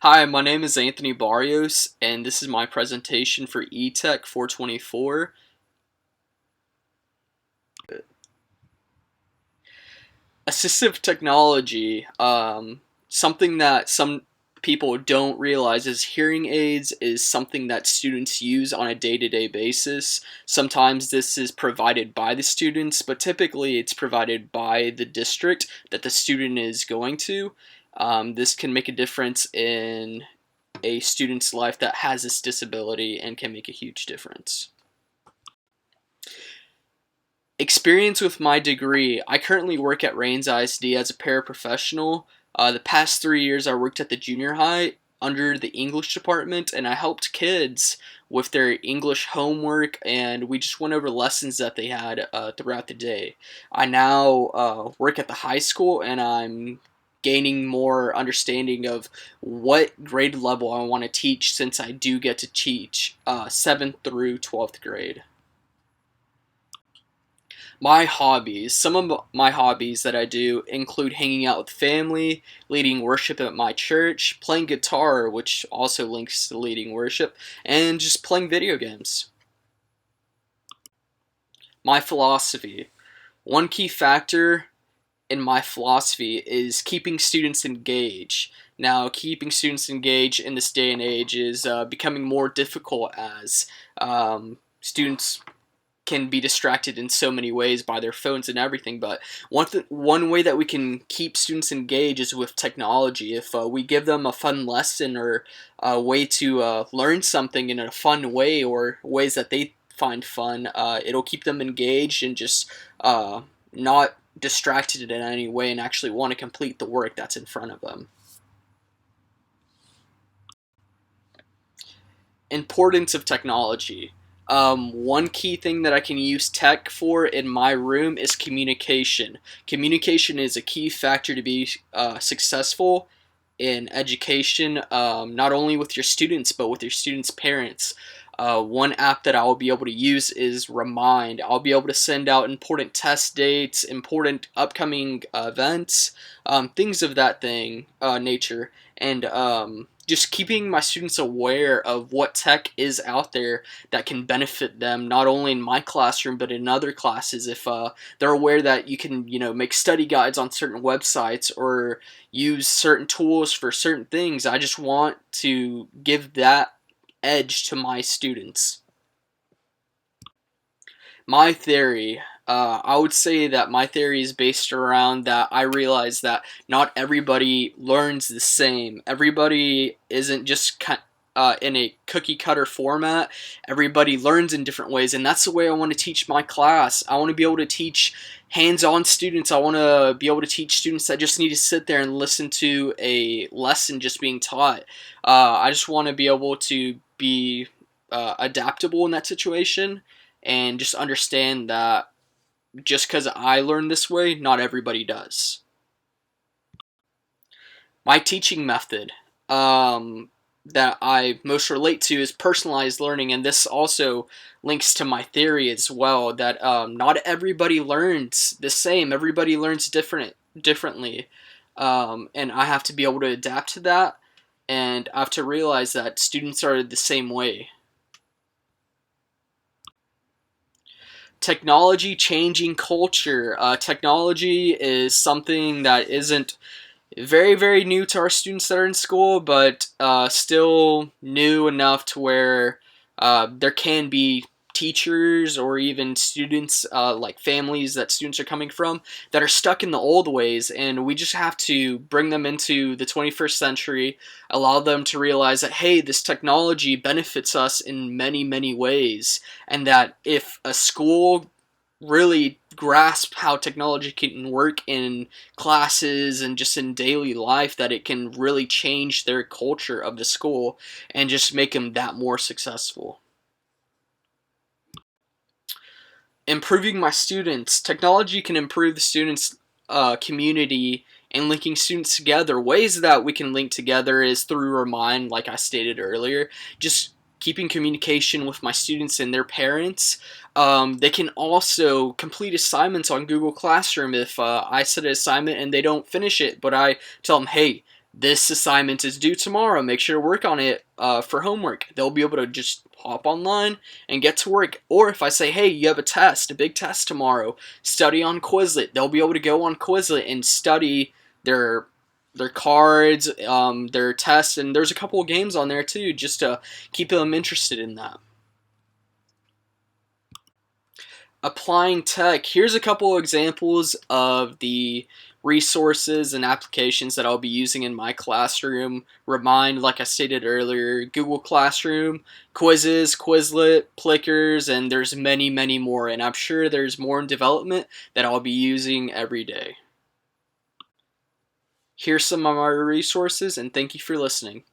Hi, my name is Anthony Barrios, and this is my presentation for eTech 424. Assistive technology, something that some people don't realize is hearing aids is something that students use on a day-to-day basis. Sometimes this is provided by the students, but typically it's provided by the district that the student is going to. This can make a difference in a student's life that has this disability and can make a huge difference. Experience with my degree. I currently work at Rains ISD as a paraprofessional. The past 3 years I worked at the junior high under the English department, and I helped kids with their English homework, and we just went over lessons that they had throughout the day. I now work at the high school, and I'm gaining more understanding of what grade level I want to teach, since I do get to teach 7th through 12th grade. My hobbies. Some of my hobbies that I do include hanging out with family, leading worship at my church, playing guitar, which also links to leading worship, and just playing video games. My philosophy. One key factor in my philosophy is keeping students engaged. Now, keeping students engaged in this day and age is becoming more difficult as students can be distracted in so many ways by their phones and everything. But one way that we can keep students engaged is with technology. If we give them a fun lesson or a way to learn something in a fun way, or ways that they find fun, it'll keep them engaged and just not distracted in any way, and actually want to complete the work that's in front of them. Importance of technology. One key thing that I can use tech for in my room is communication. Communication is a key factor to be successful in education, not only with your students, but with your students' parents. One app that I'll be able to use is Remind. I'll be able to send out important test dates, important upcoming events, things of that nature, and just keeping my students aware of what tech is out there that can benefit them, not only in my classroom but in other classes. If they're aware that you can, make study guides on certain websites or use certain tools for certain things, I just want to give that edge to my students. My theory, I would say that my theory is based around that I realize that not everybody learns the same. Everybody isn't just in a cookie cutter format. Everybody learns in different ways, and that's the way I want to teach my class. I want to be able to teach hands-on students. I want to be able to teach students that just need to sit there and listen to a lesson just being taught. I just want to be able to be adaptable in that situation, and just understand that just because I learn this way, not everybody does. My teaching method that I most relate to is personalized learning, and this also links to my theory as well, that not everybody learns the same. Everybody learns differently, and I have to be able to adapt to that, and I have to realize that students are the same way. Technology changing culture. Technology is something that isn't very, very new to our students that are in school, but still new enough to where there can be teachers or even students, like families that students are coming from, that are stuck in the old ways, and we just have to bring them into the 21st century, allow them to realize that, hey, this technology benefits us in many, many ways, and that if a school really grasp how technology can work in classes and just in daily life, that it can really change their culture of the school and just make them that more successful. Improving my students. Technology can improve the students' community and linking students together. Ways that we can link together is through Remind, like I stated earlier. Just keeping communication with my students and their parents. They can also complete assignments on Google Classroom. If I set an assignment and they don't finish it, but I tell them, hey, this assignment is due tomorrow. Make sure to work on it for homework. They'll be able to just hop online and get to work. Or if I say, hey, you have a test, a big test tomorrow, study on Quizlet. They'll be able to go on Quizlet and study their cards, their tests, and there's a couple of games on there too, just to keep them interested in that. Applying tech, here's a couple examples of the resources and applications that I'll be using in my classroom. Remind, like I stated earlier, Google Classroom, Quizzes, Quizlet, Plickers, and there's many, many more. And I'm sure there's more in development that I'll be using every day. Here's some of my resources, and thank you for listening.